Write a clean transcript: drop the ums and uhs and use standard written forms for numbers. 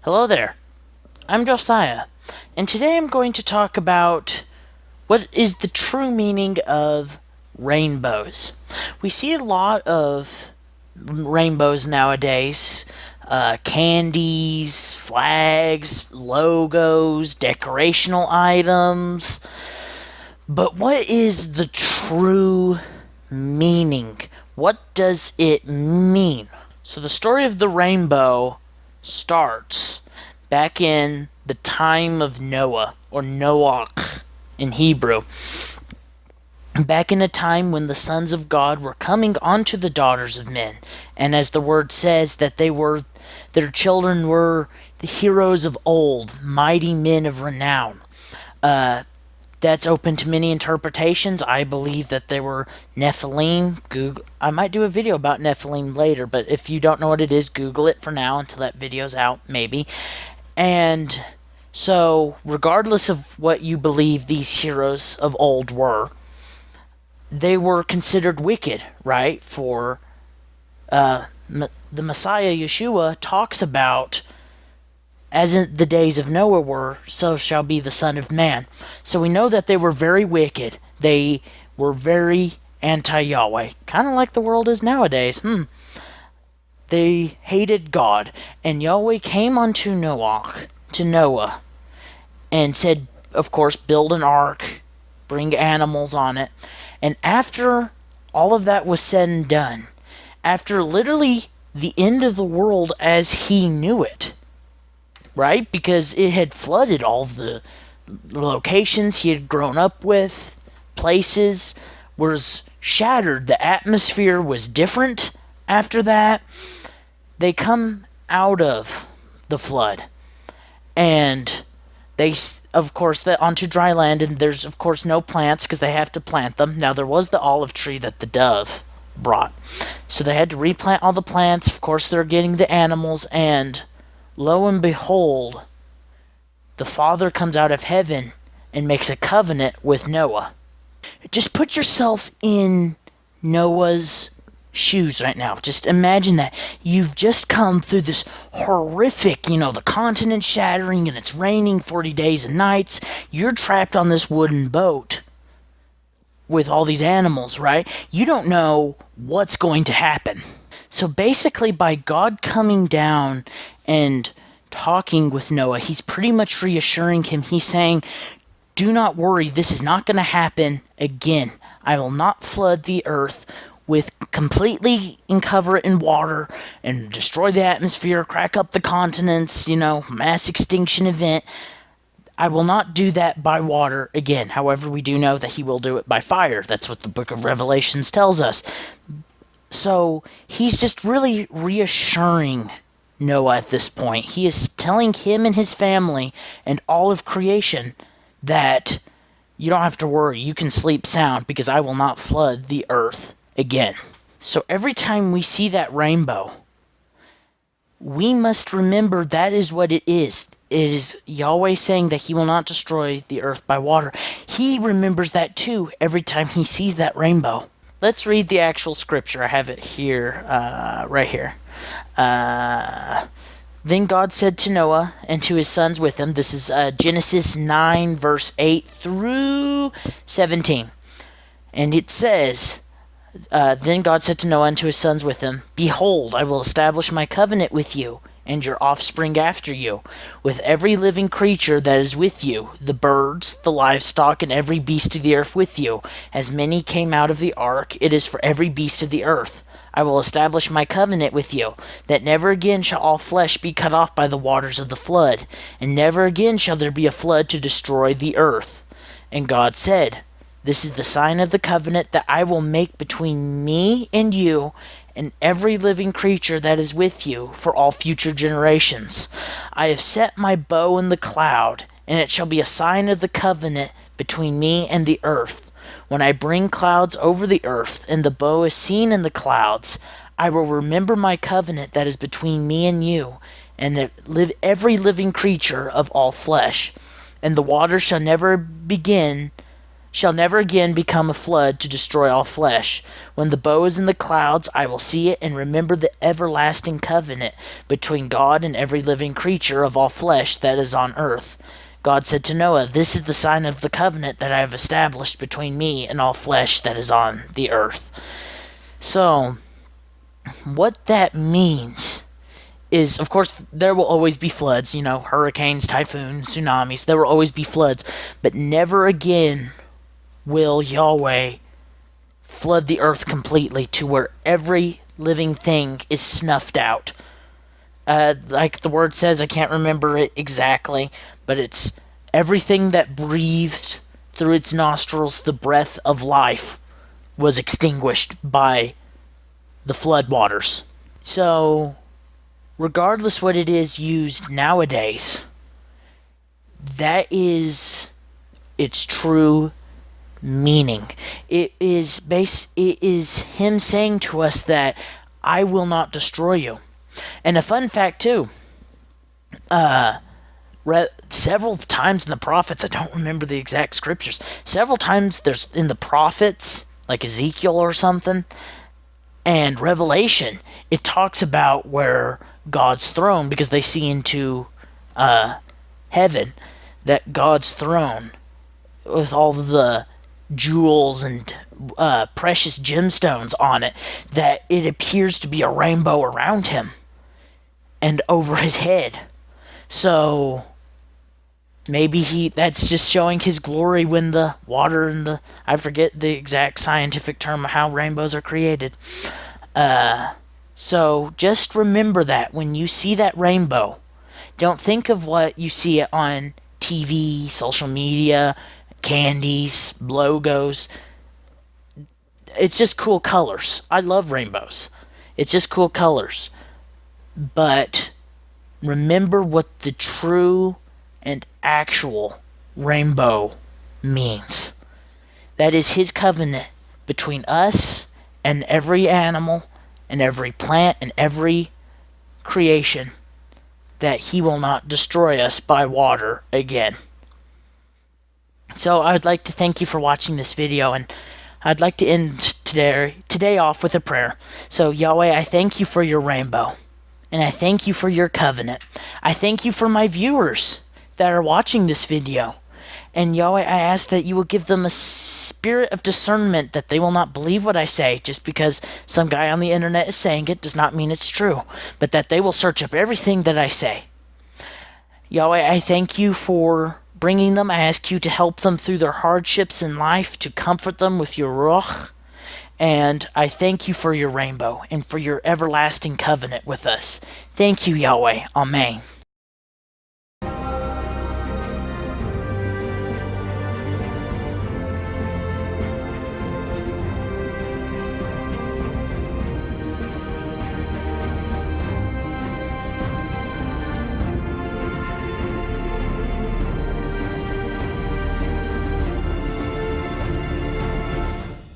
Hello there, I'm Josiah, and today I'm going to talk about what is the true meaning of rainbows. We see a lot of rainbows nowadays, candies, flags, logos, decorational items, but what is the true meaning? What does it mean? So the story of the rainbow starts back in the time of Noah, or Noach in Hebrew. Back in a time when the sons of God were coming onto the daughters of men, and as the word says, that their children were the heroes of old, mighty men of renown. That's open to many interpretations. I believe that they were Nephilim. I might do a video about Nephilim later, but if you don't know what it is, Google it for now until that video's out, maybe. And so, regardless of what you believe these heroes of old were, they were considered wicked, right? For the Messiah, Yeshua, talks about, as in the days of Noah were, so shall be the Son of Man. So we know that they were very wicked. They were very anti-Yahweh, kind of like the world is nowadays. They hated God, and Yahweh came unto Noah, and said, of course, build an ark, bring animals on it. And after all of that was said and done, after literally the end of the world as he knew it, right? Because it had flooded all of the locations he had grown up with, places was shattered. The atmosphere was different after that. They come out of the flood, and they, of course, onto dry land, and there's, of course, no plants because they have to plant them. Now, there was the olive tree that the dove brought, so they had to replant all the plants. Of course, they're getting the animals, and lo and behold, the Father comes out of heaven and makes a covenant with Noah. Just put yourself in Noah's shoes right now. Just imagine that. You've just come through this horrific, the continent shattering, and it's raining 40 days and nights. You're trapped on this wooden boat with all these animals, right? You don't know what's going to happen. So basically, by God coming down and talking with Noah, he's pretty much reassuring him. He's saying, do not worry, this is not going to happen again. I will not flood the earth with completely cover it in water and destroy the atmosphere, crack up the continents, mass extinction event. I will not do that by water again. However, we do know that he will do it by fire. That's what the book of Revelations tells us. So he's just really reassuring Noah at this point. He is telling him and his family and all of creation that you don't have to worry. You can sleep sound because I will not flood the earth again. So every time we see that rainbow, we must remember that is what it is. It is Yahweh saying that he will not destroy the earth by water. He remembers that too every time he sees that rainbow. Let's read the actual scripture. I have it here, right here. Then God said to Noah and to his sons with him, this is Genesis 9, verse 8 through 17. And it says, then God said to Noah and to his sons with him, behold, I will establish my covenant with you and your offspring after you, with every living creature that is with you, the birds, the livestock, and every beast of the earth with you. As many came out of the ark, it is for every beast of the earth. I will establish my covenant with you, that never again shall all flesh be cut off by the waters of the flood, and never again shall there be a flood to destroy the earth. And God said, this is the sign of the covenant that I will make between me and you and every living creature that is with you for all future generations. I have set my bow in the cloud, and it shall be a sign of the covenant between me and the earth. When I bring clouds over the earth, and the bow is seen in the clouds, I will remember my covenant that is between me and you, and every living creature of all flesh. And the waters shall shall never again become a flood to destroy all flesh. When the bow is in the clouds, I will see it and remember the everlasting covenant between God and every living creature of all flesh that is on earth. God said to Noah, "This is the sign of the covenant that I have established between me and all flesh that is on the earth." So, what that means is, of course, there will always be floods, hurricanes, typhoons, tsunamis. There will always be floods. But never again will Yahweh flood the earth completely to where every living thing is snuffed out. Like the word says, I can't remember it exactly, but it's everything that breathed through its nostrils the breath of life was extinguished by the flood waters. So, regardless what it is used nowadays, that is its true meaning. It is him saying to us that I will not destroy you. And a fun fact too, several times in the prophets, I don't remember the exact scriptures, several times there's in the prophets, like Ezekiel or something, and Revelation, it talks about where God's throne, because they see into heaven, that God's throne with all the jewels and precious gemstones on it, that it appears to be a rainbow around him and over his head. So maybe that's just showing his glory when the water and I forget the exact scientific term of how rainbows are created. So just remember that when you see that rainbow, don't think of what you see on TV, social media, candies, logos. It's just cool colors. I love rainbows. It's just cool colors. But remember what the true and actual rainbow means. That is his covenant between us and every animal and every plant and every creation, that he will not destroy us by water again. So I'd like to thank you for watching this video, and I'd like to end today off with a prayer. So Yahweh, I thank you for your rainbow, and I thank you for your covenant. I thank you for my viewers that are watching this video. And Yahweh, I ask that you will give them a spirit of discernment, that they will not believe what I say just because some guy on the internet is saying it does not mean it's true, but that they will search up everything that I say. Yahweh, I thank you for bringing them. I ask you to help them through their hardships in life, to comfort them with your Ruach. And I thank you for your rainbow and for your everlasting covenant with us. Thank you, Yahweh. Amen.